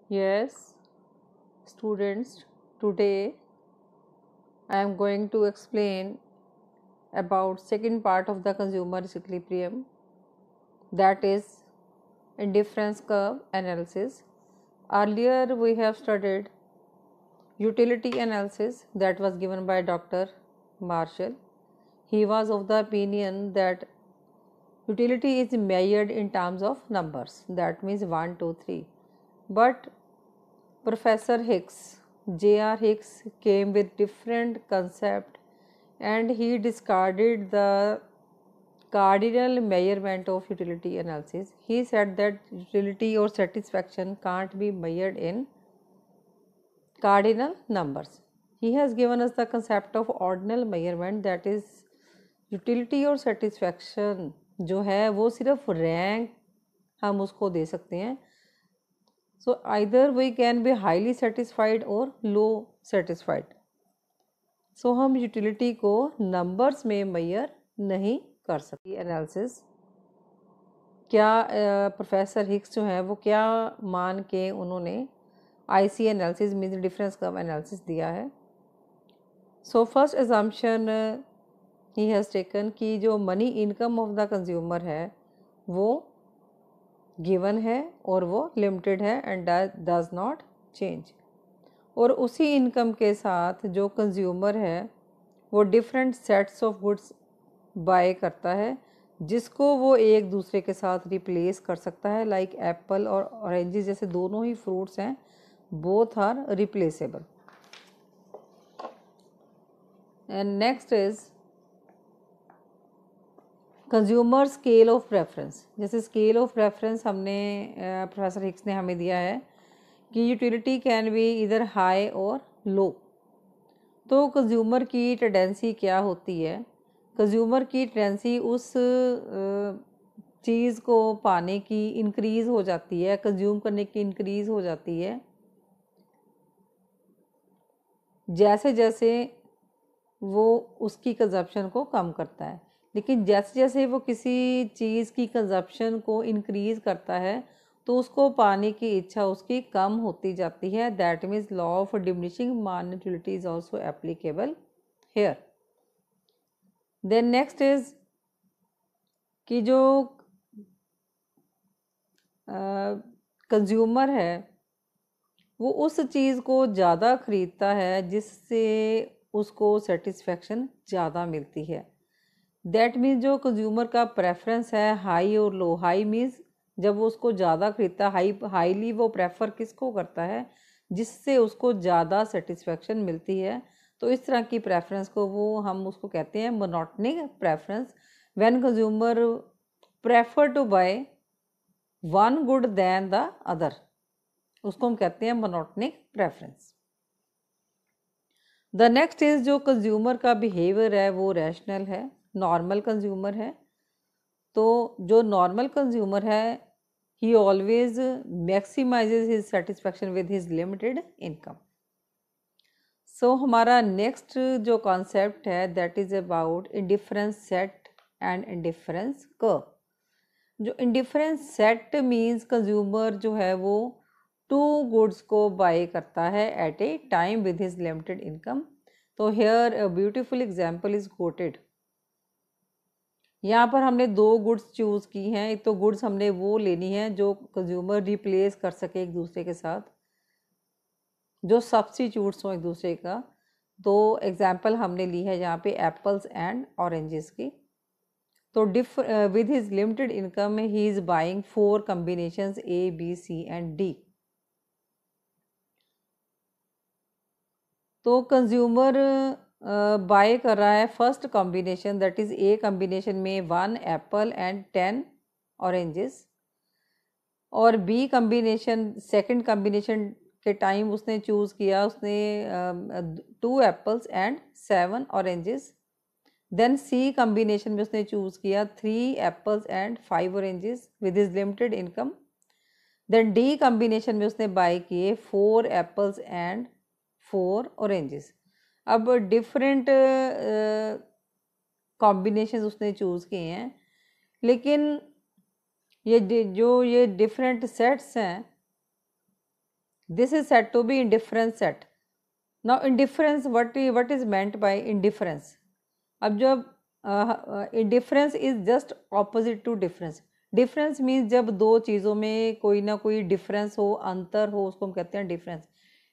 Yes, students, today I am going to explain about second part of the consumer equilibrium, that is indifference curve analysis. Earlier we have studied utility analysis that was given by Dr. Marshall. He was of the opinion that utility is measured in terms of numbers, that means 1, 2, 3. But Professor Hicks, J.R. Hicks, came with different concept and he discarded the cardinal measurement of utility analysis. He said that utility or satisfaction can't be measured in cardinal numbers. He has given us the concept of ordinal measurement, that is utility और satisfaction जो है वो सिर्फ rank हम उसको दे सकते हैं. So either we can be highly satisfied or low satisfied. So हम utility को numbers में measure नहीं कर सकते. एनालिसिस क्या प्रोफेसर हिक्स जो है वो क्या मान के उन्होंने IC analysis means difference curve analysis दिया है. So first assumption he has taken कि जो money income of the consumer है वो गिवन है और वो लिमिटेड है एंड डज नॉट चेंज. और उसी इनकम के साथ जो कंज्यूमर है वो different sets of goods by करता है जिसको वो एक दूसरे के साथ रिप्लेस कर सकता है. लाइक एप्पल और ऑरेंजेस जैसे दोनों ही फ्रूट्स हैं, both are replaceable. And next is consumer scale of preference. जैसे स्केल ऑफ प्रेफरेंस हमने प्रोफेसर हिक्स ने हमें दिया है कि यूटिलिटी कैन बी इधर हाई और लो. तो कंज्यूमर की टेंडेंसी क्या होती है? कंज्यूमर की टेंडेंसी उस चीज़ को पाने की इंक्रीज़ हो जाती है, कंज्यूम करने की इंक्रीज़ हो जाती है जैसे जैसे वो उसकी कंजप्शन को कम करता है. लेकिन जैसे जैसे वो किसी चीज़ की कंजप्शन को इंक्रीज़ करता है तो उसको पाने की इच्छा उसकी कम होती जाती है. That means law of diminishing मॉनेटिलिटी is also applicable here. Then next is कि जो कंज्यूमर है वो उस चीज़ को ज़्यादा ख़रीदता है जिससे उसको सेटिस्फेक्शन ज़्यादा मिलती है. दैट मीन्स जो कंज्यूमर का प्रेफरेंस है हाई और लो. हाई मीन्स जब वो उसको ज़्यादा ख़रीदता है, हाईली वो प्रेफर किसको करता है? जिससे उसको ज़्यादा सेटिस्फेक्शन मिलती है. तो इस तरह की प्रेफरेंस को वो हम उसको कहते हैं monotonic preference. When consumer prefer to buy one good than the other, उसको हम कहते हैं monotonic preference. The next is जो कंज्यूमर का बिहेवियर है वो रैशनल है, नॉर्मल कंज्यूमर है. तो जो नॉर्मल कंज्यूमर है he always maximises his satisfaction with his limited income. So हमारा नेक्स्ट जो कॉन्सेप्ट है that is about indifference set and indifference curve. जो इंडिफरेंस सेट मीन्स कंज्यूमर जो है वो टू गुड्स को बाय करता है at a time with his limited income. तो here a beautiful example is quoted. यहाँ पर हमने दो गुड्स चूज़ की हैं. एक तो गुड्स हमने वो लेनी है जो कंज्यूमर रिप्लेस कर सके एक दूसरे के साथ, जो सब्स्टिट्यूट्स हों एक दूसरे का. तो एग्जाम्पल हमने ली है यहाँ पे एप्पल्स एंड ऑरेंजेस की. तो with his limited income he is buying 4 combinations A, B, C and D. तो कंज्यूमर बाय कर रहा है first combination, that is A combination में 1 एप्पल एंड 10 ऑरेंजेस. और B कॉम्बिनेशन सेकंड कॉम्बिनेशन के time उसने चूज़ किया, उसने 2 apples and 7 oranges. Then C combination में उसने चूज़ किया 3 apples and 5 oranges with his limited income. Then D combination में उसने बाय किए 4 एप्पल्स एंड 4 ऑरेंजेस. अब डिफरेंट कॉम्बिनेशन उसने चूज़ किए हैं, लेकिन ये जो ये डिफरेंट सेट्स हैं This is said to be indifference set. Now indifference, what is meant by indifference? अब जब indifference is just opposite to difference. Difference means जब दो चीज़ों में कोई ना कोई डिफरेंस हो, अंतर हो, उसको हम कहते हैं difference.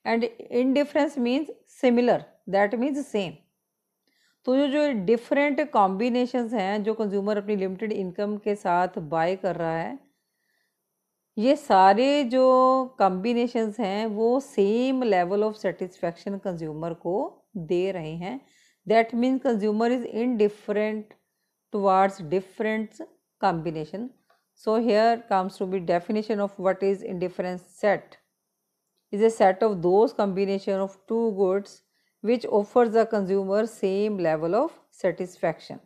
And indifference means similar, that means same. तो जो डिफरेंट कॉम्बिनेशंस हैं जो कंज्यूमर अपनी लिमिटेड इनकम के साथ बाय कर रहा है, ये सारे जो कॉम्बिनेशंस हैं वो same level of satisfaction consumer को दे रहे हैं. That means consumer is indifferent towards different combination. So here comes to be definition of what is indifference set. Is a set of those combination of two goods which offers the consumer same level of satisfaction,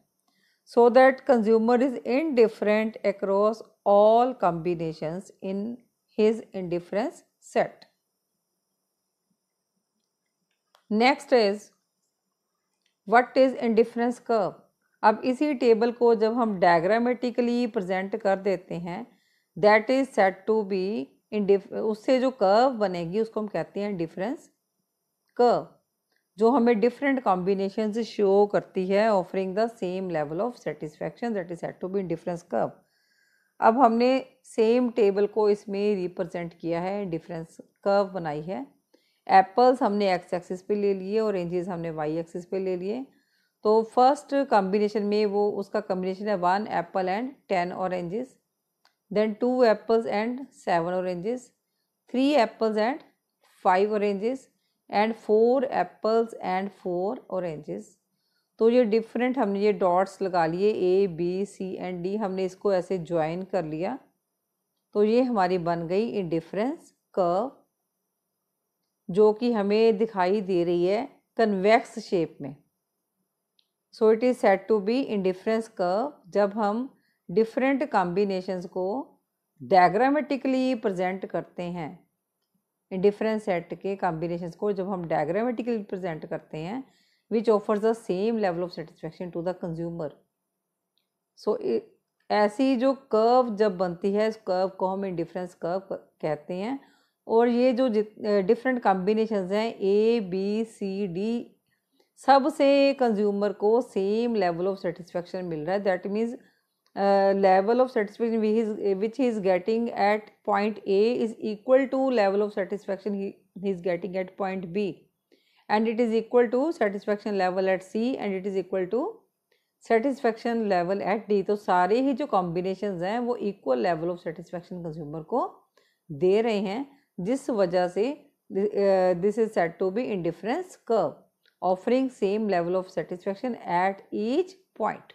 so that consumer is indifferent across all combinations in his indifference set. Next is what is indifference curve. अब इसी table को जब हम diagrammatically present कर देते हैं, that is set to be उससे जो कर्व बनेगी उसको हम कहते हैं डिफरेंस कर्व, जो हमें डिफरेंट कॉम्बिनेशंस शो करती है offering the same level of satisfaction, that is set to be difference curve. अब हमने सेम टेबल को इसमें रिप्रेजेंट किया है, डिफरेंस कर्व बनाई है. एप्पल्स हमने एक्स एक्सिस पे ले लिए, ऑरेंजेस हमने वाई एक्सिस पे ले लिए. तो फर्स्ट कॉम्बिनेशन में वो उसका कॉम्बिनेशन है 1 apple and 10 oranges, then 2 apples and 7 oranges, 3 apples and 5 oranges and 4 apples and 4 oranges. तो ये डिफरेंट हमने ये डॉट्स लगा लिए A B C and D, हमने इसको ऐसे ज्वाइन कर लिया. तो ये हमारी बन गई इंडिफरेंस कर्व, जो कि हमें दिखाई दे रही है कन्वेक्स शेप में. So it is said to be indifference curve जब हम डिफरेंट कॉम्बिनेशंस को डायग्रामेटिकली प्रेजेंट करते हैं. इंडिफरेंस सेट के कॉम्बिनेशंस को जब हम डायग्रामेटिकली प्रेजेंट करते हैं, which offers the same level of satisfaction to the consumer. So ऐसी जो कर्व जब बनती है, इस कर्व को हम इंडिफरेंस कर्व कहते हैं. और ये जो डिफरेंट कॉम्बिनेशंस हैं ए बी सी डी, सब से कंज्यूमर को सेम लेवल ऑफ सेटिस्फैक्शन मिल रहा है. That means level of satisfaction which he is getting at point A is equal to level of satisfaction he is getting at point B, and it is equal to satisfaction level at C, and it is equal to satisfaction level at D. तो सारे ही जो combinations हैं वो equal level of satisfaction consumer को दे रहे हैं, जिस वजह से this is said to be indifference curve, offering same level of satisfaction at each point.